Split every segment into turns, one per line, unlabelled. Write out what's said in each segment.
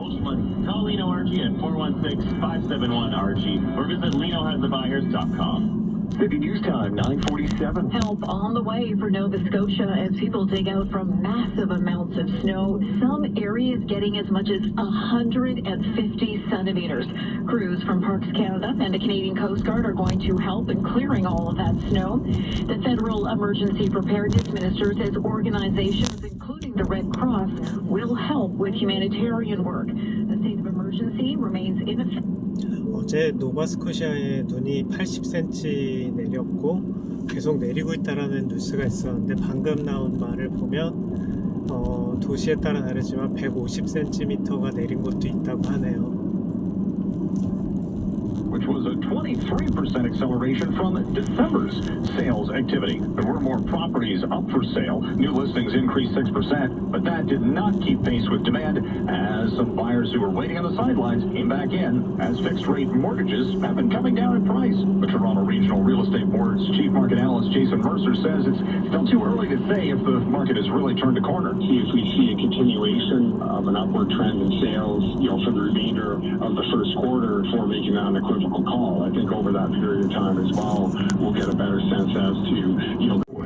Most money. Call Lino RG at 416-571-RG or visit LinoHasTheBuyers.com. City News Time, 9:47.
Help on the way for Nova Scotia as people dig out from massive amounts of snow. Some areas getting as much as 150 centimeters. Crews from Parks Canada and the Canadian Coast Guard are going to help in clearing all of that snow. The Federal Emergency Preparedness Minister says organizations, including the Red Cross, will help with humanitarian work. The state of emergency remains in effect.
어제 노바스코시아에 눈이 80cm 내렸고 계속 내리고 있다라는 뉴스가 있었는데 방금 나온 말을 보면 도시에 따라 다르지만 150cm가 내린 곳도 있다고 하네요.
Which was a 23% acceleration from December's sales activity. There were more properties up for sale. New listings increased 6%, but that did not keep pace with demand as some buyers who were waiting on the sidelines came back in as fixed-rate mortgages have been coming down in price. The Toronto Regional Real Estate Board's Chief Market Analyst Jason Mercer says it's still too early to say if the market has really turned a corner.
If we see a continuation of an upward trend in sales, for the remainder of the first quarter before making that unequivocal call, I think over that period of time as well, we'll get a better sense as to,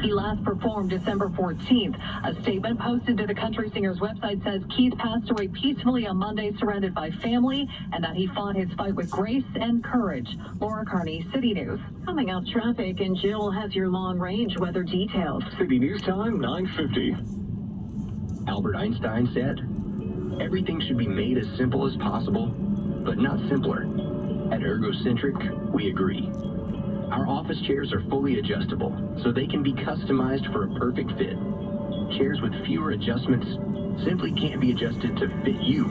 He last performed December 14th. A statement posted to the country singer's website says Keith passed away peacefully on Monday, surrounded by family, and that he fought his fight with grace and courage. Laura Carney, City News. Coming up, traffic, and Jill has your long-range weather details.
City News Time, 9:50.
Albert Einstein said, "Everything should be made as simple as possible, but not simpler." At Ergocentric, we agree. Our office chairs are fully adjustable, so they can be customized for a perfect fit. Chairs with fewer adjustments simply can't be adjusted to fit you.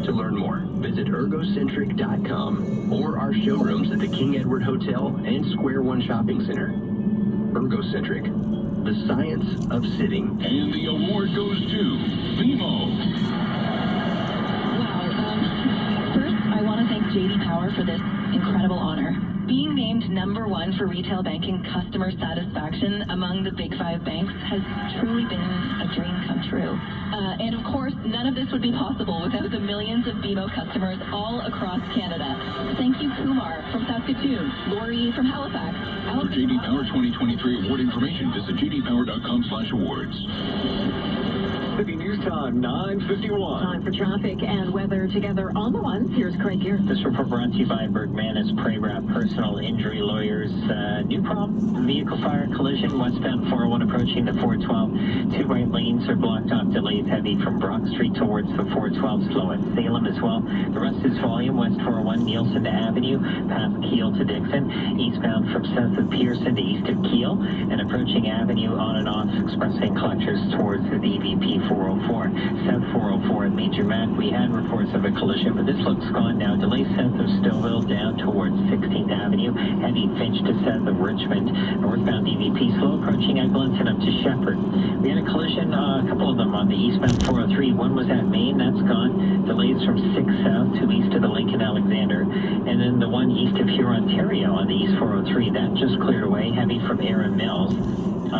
To learn more, visit Ergocentric.com or our showrooms at the King Edward Hotel and Square One Shopping Center. Ergocentric, the science of sitting.
And the award goes to BMO.
JD Power for this incredible honor. Being named #1 for retail banking customer satisfaction among the big 5 banks has truly been a dream come true. And of course, none of this would be possible without the millions of BMO customers all across Canada. Thank you, Kumar from Saskatoon, Lori from Halifax.
For JD Power 2023 award information, visit jdpower.com/awards.
City News Time, 9:51.
Time for traffic and weather together on the ones. Here's Craig Gear.
This report brought to you by Bergmanis Prevra Personal Injury Lawyers. New problem, vehicle fire collision, westbound 401 approaching the 412. 2 right lanes are blocked off, delays heavy from Brock Street towards the 412, slow at Salem as well. The rest is volume, west 401 Nielsen Avenue, past Keele to Dixon, eastbound from south of Pearson to east of Keele, and approaching Avenue on and off expressing collectors towards the EVP 404. South 404 at Major Mac, we had reports of a collision, but this looks gone now. Delays south of Stouffville down towards 16th Avenue, heavy Finch to south of Richmond. Northbound EVP slow approaching Eglinton up to Shepherd. We had a collision, a couple of them on the eastbound 403. One was at Maine, that's gone. Delays from 6 south to east of the Lincoln Alexander. And then the one east of Huron, Ontario on the east 403, that just cleared away, heavy from Erin Mills.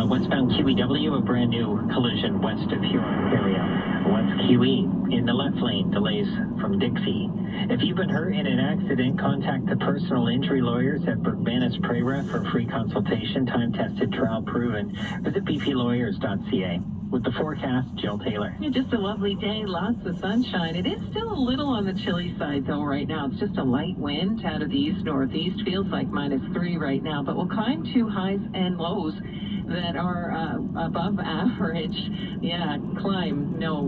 Westbound QEW, a brand new collision west of Huron, Ontario. West QE in the left lane, delays from Dixie. If you've been hurt in an accident, contact the personal injury lawyers at Bergmanis Prevra for free consultation, time-tested, trial-proven. Visit bplawyers.ca. With the forecast, Jill Taylor.
Just a lovely day, lots of sunshine. It is still a little on the chilly side, though, right now. It's just a light wind out of the east-northeast. Feels like -3 right now, but we'll climb to highs and lows that are above average.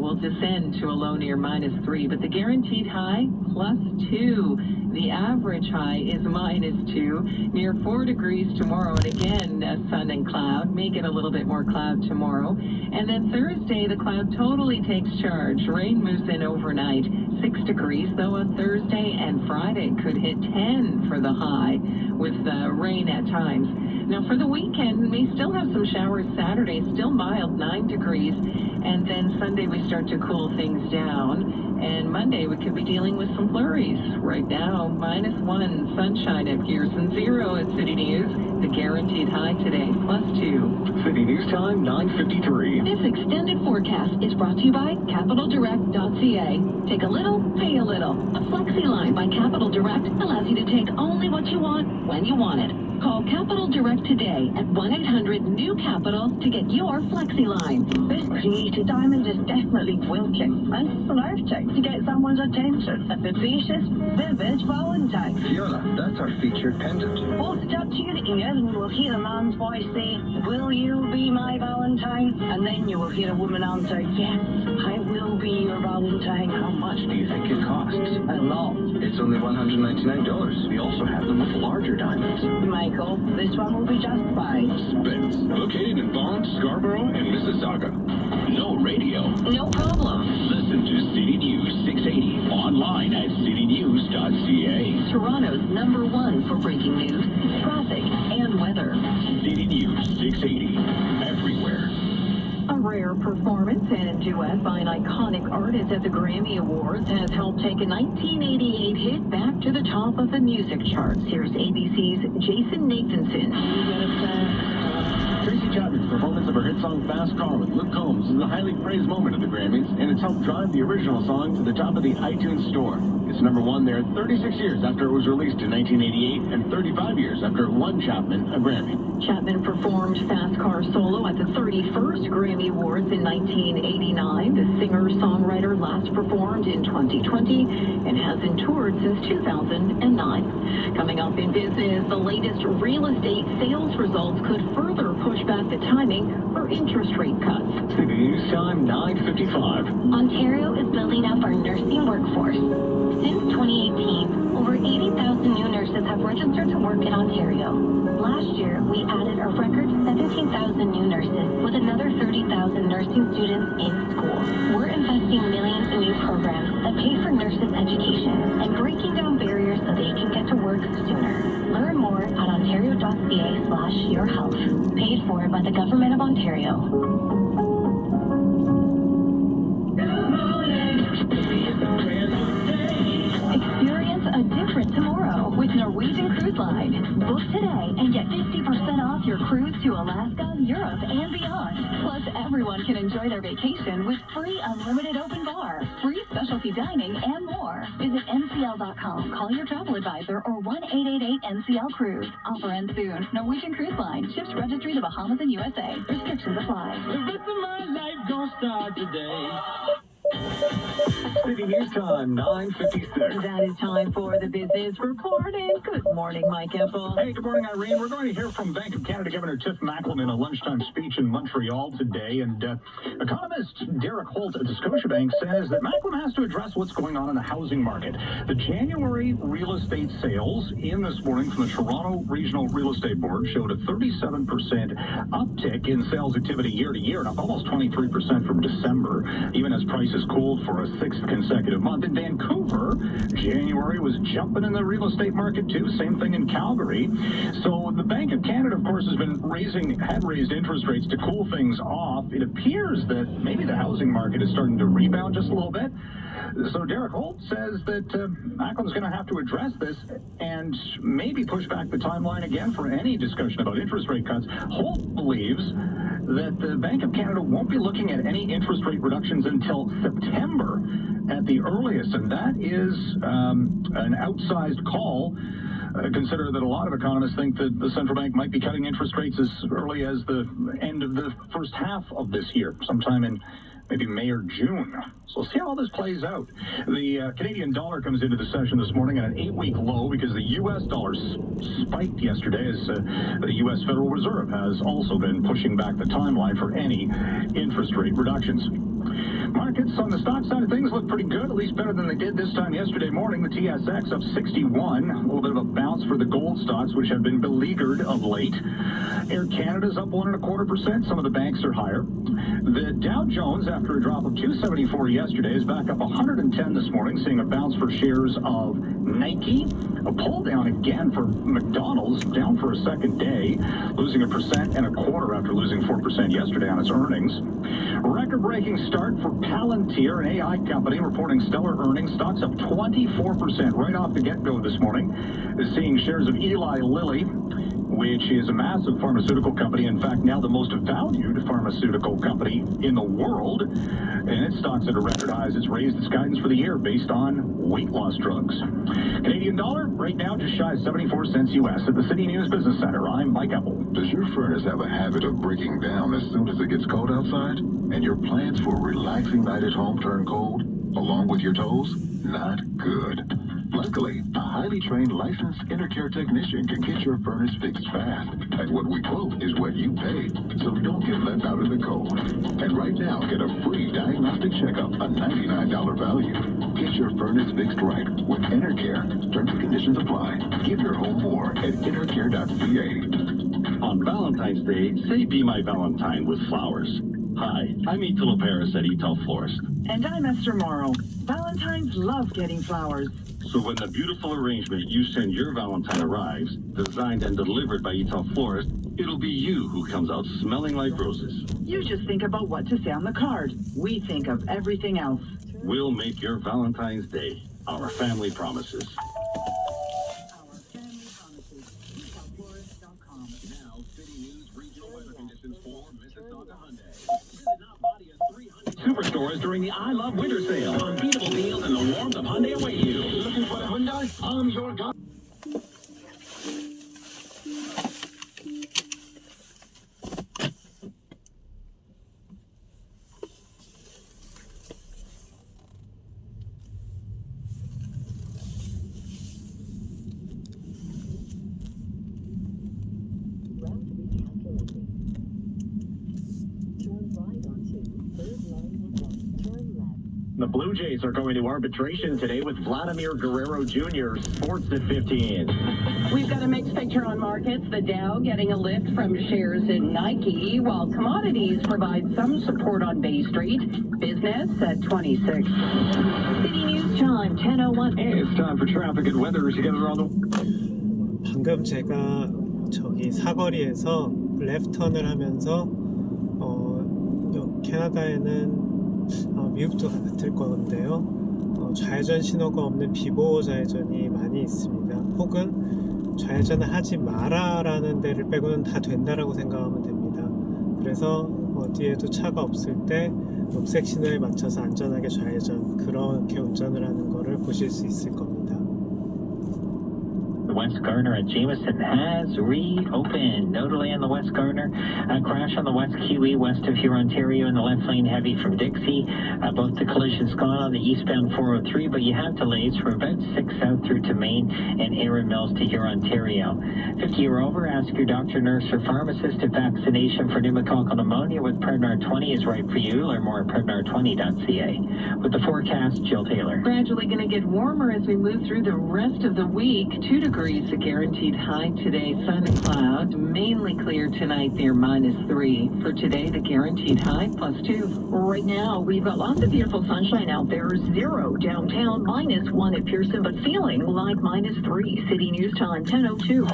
We'll descend to a low near -3, but the guaranteed high, +2. The average high is -2, near 4 degrees tomorrow, and again, sun and cloud. May get a little bit more cloud tomorrow. And then Thursday, the cloud totally takes charge. Rain moves in overnight, 6 degrees, though on Thursday and Friday could hit 10 for the high, with rain at times. Now for the weekend, we still have some showers Saturday, still mild, 9 degrees. And then Sunday we start to cool things down. And Monday, we could be dealing with some flurries. Right now, -1 sunshine at Pearson, 0 at City News. The guaranteed high today, +2.
City News Time, 9:53.
This extended forecast is brought to you by CapitalDirect.ca. Take a little, pay a little. A Flexi Line by Capital Direct allows you to take only what you want when you want it. Call Capital Direct today at 1-800-NEW-CAPITAL to get your Flexi Line.
This created diamond is definitely wilting and flirting to get someone's attention. A vivacious, vivid Valentine.
Fiona, that's our featured pendant.
Hold it up to your ear and you will hear a man's voice say, "Will you be my Valentine?" And then you will hear a woman answer, "Yes, I will be your Valentine."
How much do you think it costs?
A lot.
It's only $199. We also have them with larger diamonds.
Michael, this one will be just fine.
Spence, located in Vaughan, Scarborough, and Mississauga. No radio.
No problem.
Listen to City News 680 online at citynews.ca.
Toronto's #1 for breaking news, traffic, and weather.
City News 680 everywhere.
A rare performance and duet by an iconic artist at the Grammy Awards has helped take a 1988 hit back to the top of the music charts. Here's ABC's Jason Nathanson.
Tracy Chapman's performance of her hit song Fast Car with Luke Combs is a highly praised moment at the Grammys, and it's helped drive the original song to the top of the iTunes store. It's #1 there 36 years after it was released in 1988 and 35 years after it won Chapman a Grammy.
Chapman performed Fast Car solo at the 31st Grammy Awards in 1989. The singer-songwriter last performed in 2020 and hasn't toured since 2009. Coming up in business, the latest real estate sales results could further push back the timing for interest rate cuts.
City News Time, 9:55.
Ontario is building up our nursing workforce. Since 2018, over 80,000 new nurses have registered to work in Ontario. Last year, we added a record 17,000 new nurses with another 30,000 nursing students in school. We're investing millions in new programs that pay for nurses' education and breaking down barriers so they can get to work sooner. Learn more at ontario.ca/yourhealth. Paid for by the Government of Ontario. Experience a different tomorrow with Norwegian Cruise Line. Book today and get 50% off your cruise to Alaska, Europe, and beyond. Plus, everyone can enjoy their vacation with free unlimited open bar, free specialty dining, and more. Visit ncl.com, call your travel advisor, or 1-888-NCL-CRUISE. Offer ends soon. Norwegian Cruise Line. Ships registry to Bahamas and USA. Restrictions apply.
The rest of my life gonna start today.
City News Time, 9:56.
That is time for the Business Report, and good morning, Mike Epple.
Hey, good morning, Irene. We're going to hear from Bank of Canada Governor Tiff Macklem in a lunchtime speech in Montreal today. And economist Derek Holt at the Scotiabank says that Macklem has to address what's going on in the housing market. The January real estate sales in this morning from the Toronto Regional Real Estate Board showed a 37% uptick in sales activity year to year, and up almost 23% from December, even as prices cooled for a sixth consecutive month. In Vancouver, January was jumping in the real estate market too. Same thing in Calgary. So the Bank of Canada, of course, had raised interest rates to cool things off. It appears that maybe the housing market is starting to rebound just a little bit. So Derek Holt says that Macklem's going to have to address this and maybe push back the timeline again for any discussion about interest rate cuts. Holt believes that the Bank of Canada won't be looking at any interest rate reductions until September at the earliest, and that is an outsized call. Consider that a lot of economists think that the central bank might be cutting interest rates as early as the end of the first half of this year, sometime in maybe May or June. So we'll see how all this plays out. The Canadian dollar comes into the session this morning at an 8-week low because the U.S. dollar spiked yesterday as the U.S. Federal Reserve has also been pushing back the timeline for any interest rate reductions. Markets on the stock side of things look pretty good, at least better than they did this time yesterday morning. The TSX up 61, a little bit of a bounce for the gold stocks, which have been beleaguered of late. Air Canada's up 1.25%. Some of the banks are higher. The Dow Jones, after a drop of 274 yesterday, is back up 110 this morning, seeing a bounce for shares of Nike. A pull down again for McDonald's, down for a second day, losing 1.25% after losing 4% yesterday on its earnings. record-breaking start for Palantir, an AI company reporting stellar earnings. Stocks up 24% right off the get-go this morning. Seeing shares of Eli Lilly, which is a massive pharmaceutical company, in fact, now the most valued pharmaceutical company in the world. And its stock's at a record highs. It's raised its guidance for the year based on weight loss drugs. Canadian dollar right now just shy of 74 cents U.S. at the City News Business Center. I'm Mike Apple.
Does your furnace have a habit of breaking down as soon as it gets cold outside? And your plans for a relaxing night at home turn cold, along with your toes? Not good. Luckily, a highly trained licensed Intercare technician can get your furnace fixed fast. And what we quote is what you pay, so don't get left out in the cold. And right now, get a free diagnostic checkup, a $99 value. Get your furnace fixed right with Intercare. Terms and conditions apply. Give your home more at intercare.ca.
On Valentine's Day, say Be My Valentine with flowers. Hi, I'm Italo Paris at Ital Florist.
And I'm Esther Morrow. Valentines love getting flowers.
So when the beautiful arrangement you send your Valentine arrives, designed and delivered by Ital Florist, it'll be you who comes out smelling like roses.
You just think about what to say on the card. We think of everything else.
We'll make your Valentine's Day our family promises.
Our family promises. ItalFlorist.com.
Now, City News regional weather conditions for Mississauga Hyundai.
Superstores during the I Love Winter Sale. Unbeatable deals and the warmth of Hyundai await you. Looking for a Hyundai? I'm your guy. The Blue Jays are going to arbitration today with Vladimir Guerrero Jr. Sports at 15.
We've got a mixed picture on markets. The Dow getting a lift from shares in Nike, while commodities provide some support on Bay Street. Business at 26. City News Time, 10:01.
Hey, it's time for traffic and weather together on the...
방금 제가 저기 사거리에서 레프턴을 하면서 캐나다에는 미국도 같을 건데요. 좌회전 신호가 없는 비보호 좌회전이 많이 있습니다. 혹은 좌회전을 하지 마라 라는 데를 빼고는 다 된다라고 생각하면 됩니다. 그래서 어디에도 차가 없을 때 녹색 신호에 맞춰서 안전하게 좌회전, 그렇게 운전을 하는 거를 보실 수 있을 겁니다.
The West Gardner at Jameson has reopened. No delay on the West Gardner. A crash on the West Kiwi west of Huron, Ontario in the left lane heavy from Dixie. Both the collisions gone on the eastbound 403, but you have delays from about 6 south through to Maine and Erin Mills to Huron, Ontario. 50 or over, ask your doctor, nurse, or pharmacist if vaccination for pneumococcal pneumonia with Prevnar 20 is right for you. Learn more at Prevnar20.ca. With the forecast, Jill Taylor.
Gradually going to get warmer as we move through the rest of the week. 2 degrees a guaranteed high today. Sun and clouds. Mainly clear tonight near -3. For today, the guaranteed high +2.
Right now, we've got lots of beautiful sunshine out there. 0 downtown, -1 at Pearson, but feeling like -3. City News Time, 10:02.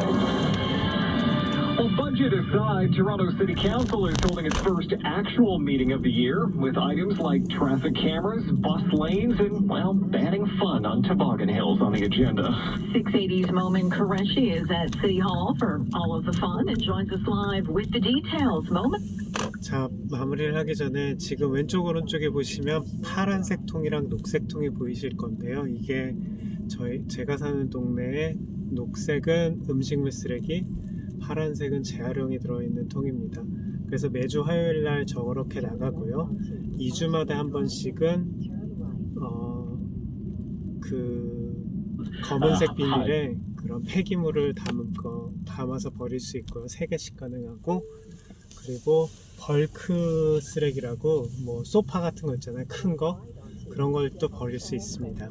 Well, budget aside, Toronto City Council is holding its first actual meeting of the year with items like traffic cameras, bus lanes, and, well, banning fun on toboggan hills on the agenda.
680's Momin Qureshi is at City Hall for all of the fun and joins us live with the details. Momin?
자, 마무리를 하기 전에 지금 왼쪽 오른쪽에 보시면 파란색 통이랑 녹색 통이 보이실 건데요. 이게 제가 사는 동네에 녹색은 음식물 쓰레기, 파란색은 재활용이 들어있는 통입니다. 그래서 매주 화요일날 저렇게 나가고요. 2주마다 한 번씩은 그 검은색 비닐에 그런 폐기물을 담아서 버릴 수 있고요. 3개씩 가능하고, 그리고 벌크 쓰레기라고 뭐 소파 같은 거 있잖아요. 큰 거, 그런 걸 또 버릴 수 있습니다.